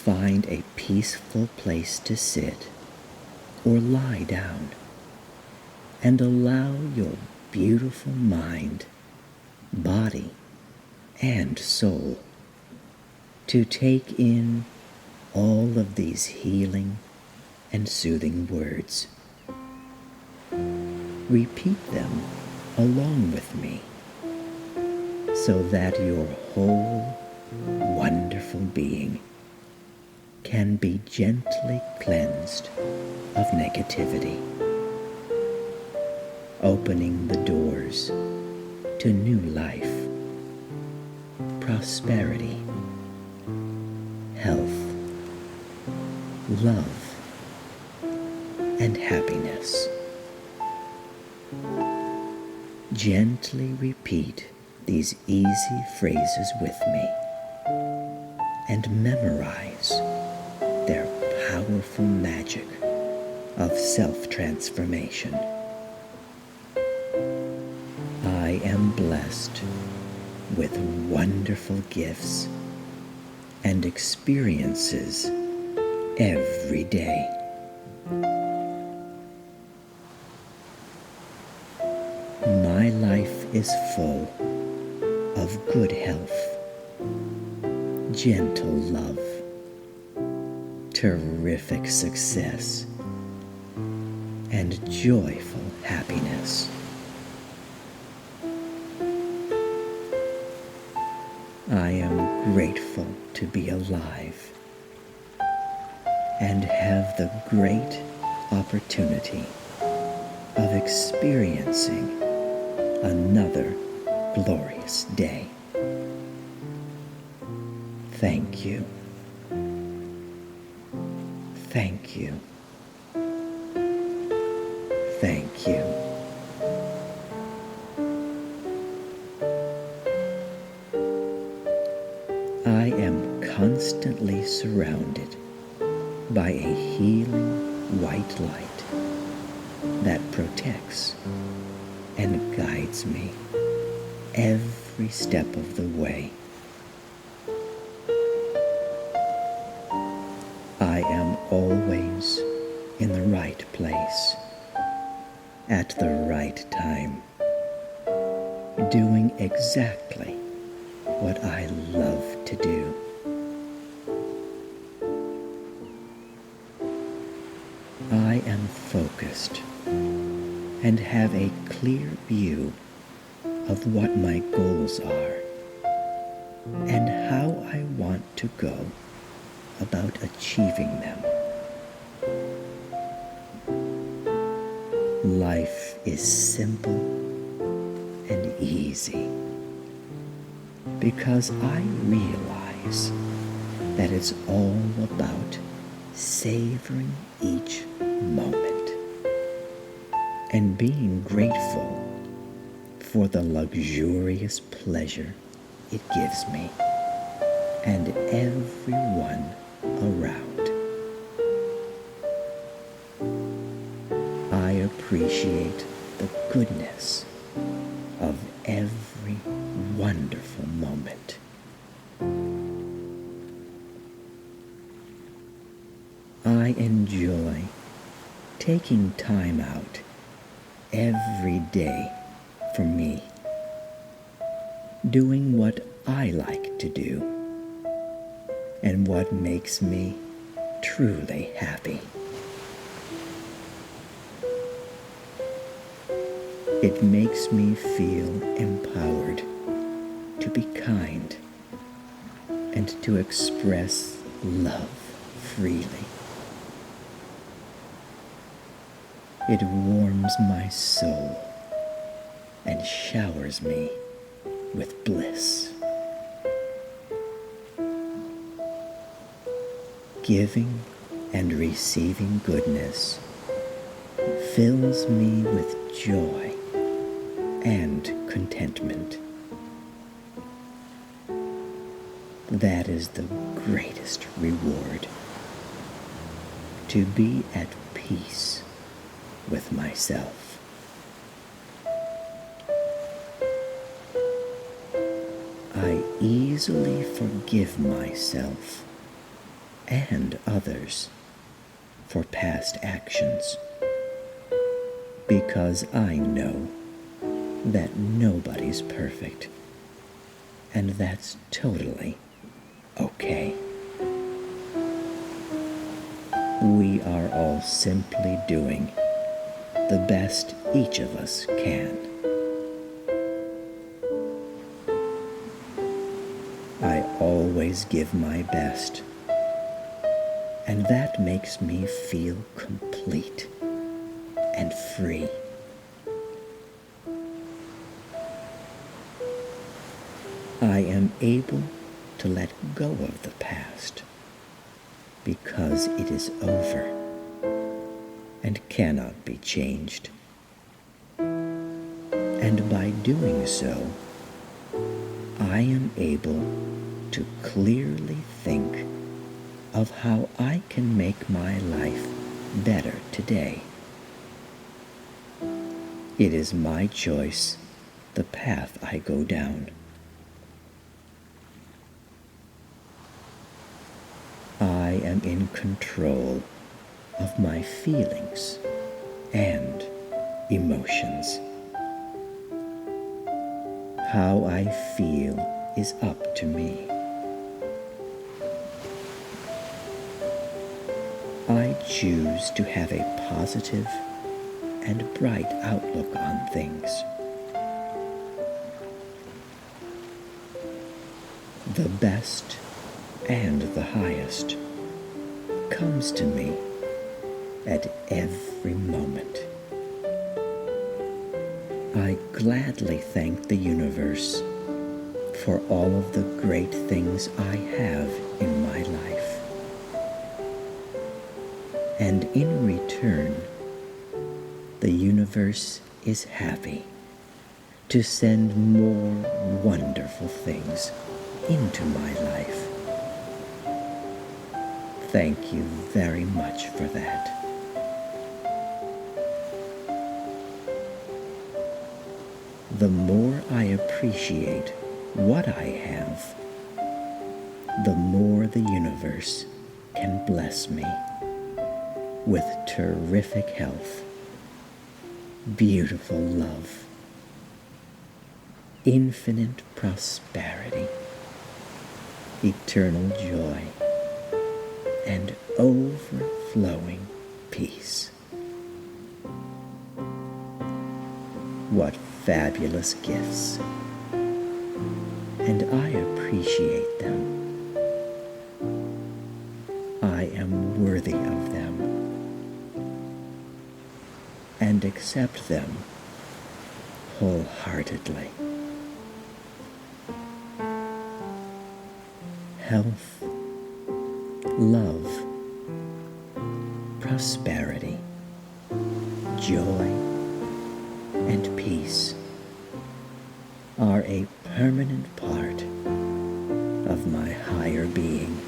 find a peaceful place to sit or lie down and allow your beautiful mind, body, and soul to take in all of these healing and soothing words. Repeat them along with me so that your whole wonderful being can be gently cleansed of negativity, opening the doors to new life, prosperity, health, love, and happiness. Gently repeat these easy phrases with me and memorize their powerful magic of self-transformation. I am blessed with wonderful gifts and experiences every day. My life is full of good health, gentle love, terrific success, and joyful happiness. I am grateful to be alive and have the great opportunity of experiencing another glorious day. Thank you. Thank you. Thank you. I am constantly surrounded by a healing white light that protects and guides me every step of the way. I am always in the right place at the right time, doing exactly what I love to do. I am focused and have a clear view of what my goals are and how I want to go about achieving them. Life is simple and easy because I realize that it's all about savoring each moment and being grateful for the luxurious pleasure it gives me and everyone around. I appreciate the goodness of every wonderful moment. I enjoy taking time out every day for me, doing what I like to do and what makes me truly happy. It makes me feel empowered to be kind and to express love freely. It warms my soul and showers me with bliss. Giving and receiving goodness fills me with joy and contentment. That is the greatest reward, to be at peace with myself. I easily forgive myself and others for past actions, because I know that nobody's perfect, and that's totally okay. We are all simply doing the best each of us can. I always give my best, and that makes me feel complete and free. I am able to let go of the past because it is over and cannot be changed. And by doing so, I am able to clearly think of how I can make my life better today. It is my choice, the path I go down. I am in control of my feelings and emotions. How I feel is up to me. I choose to have a positive and bright outlook on things. The best and the highest comes to me at every moment. I gladly thank the universe for all of the great things I have in my life. And in return, the universe is happy to send more wonderful things into my life. Thank you very much for that. The more I appreciate what I have, the more the universe can bless me with terrific health, beautiful love, infinite prosperity, eternal joy, and overflowing peace. What fabulous gifts, and I appreciate them. I am worthy of them and accept them wholeheartedly. Health, love, prosperity, joy, and peace are a permanent part of my higher being.